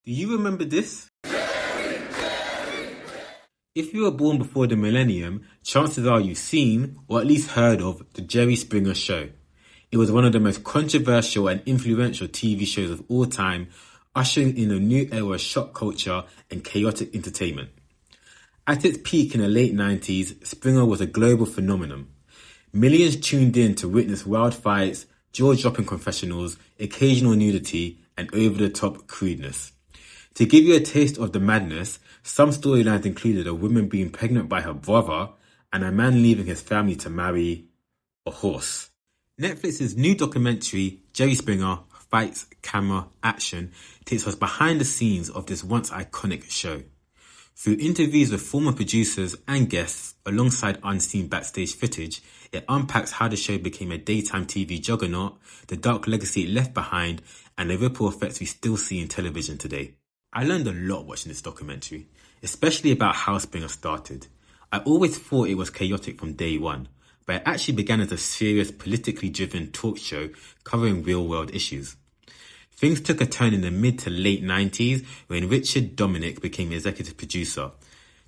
Do you remember this? If you were born before the millennium, chances are you've seen, or at least heard of, The Jerry Springer Show. It was one of the most controversial and influential TV shows of all time, ushering in a new era of shock culture and chaotic entertainment. At its peak in the late 90s, Springer was a global phenomenon. Millions tuned in to witness wild fights, jaw-dropping confessionals, occasional nudity, and over-the-top crudeness. To give you a taste of the madness, some storylines included a woman being pregnant by her brother and a man leaving his family to marry a horse. Netflix's new documentary, Jerry Springer, Fights, Camera, Action, takes us behind the scenes of this once iconic show. Through interviews with former producers and guests, alongside unseen backstage footage, it unpacks how the show became a daytime TV juggernaut, the dark legacy it left behind, and the ripple effects we still see in television today. I learned a lot watching this documentary, especially about how Springer started. I always thought it was chaotic from day one, but it actually began as a serious, politically driven talk show covering real-world issues. Things took a turn in the mid to late 90s when Richard Dominic became executive producer.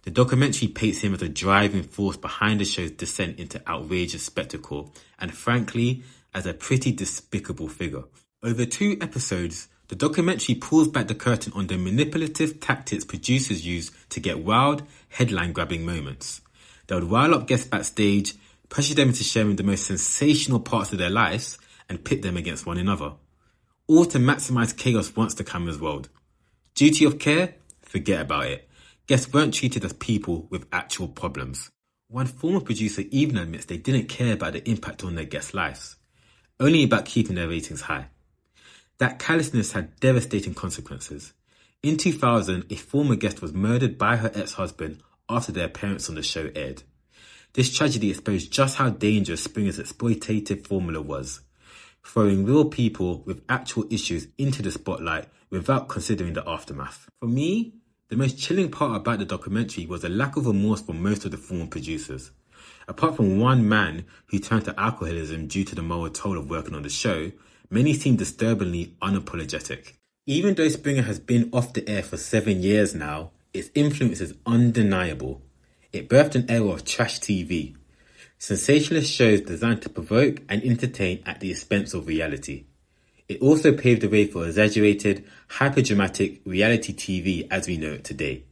The documentary paints him as a driving force behind the show's descent into outrageous spectacle, and frankly, as a pretty despicable figure. Over 2 episodes, the documentary pulls back the curtain on the manipulative tactics producers use to get wild, headline-grabbing moments. They would rile up guests backstage, pressure them into sharing the most sensational parts of their lives, and pit them against one another. All to maximize chaos once the cameras rolled. Duty of care? Forget about it. Guests weren't treated as people with actual problems. One former producer even admits they didn't care about the impact on their guests' lives, only about keeping their ratings high. That callousness had devastating consequences. In 2000, a former guest was murdered by her ex-husband after their appearance on the show aired. This tragedy exposed just how dangerous Springer's exploitative formula was, throwing real people with actual issues into the spotlight without considering the aftermath. For me, the most chilling part about the documentary was the lack of remorse for most of the former producers. Apart from one man who turned to alcoholism due to the moral toll of working on the show, many seem disturbingly unapologetic. Even though Springer has been off the air for 7 years now, its influence is undeniable. It birthed an era of trash TV. Sensationalist shows designed to provoke and entertain at the expense of reality. It also paved the way for exaggerated, hyper-dramatic reality TV as we know it today.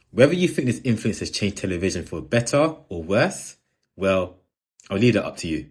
Whether you think this influence has changed television for better or worse, well, I'll leave that up to you.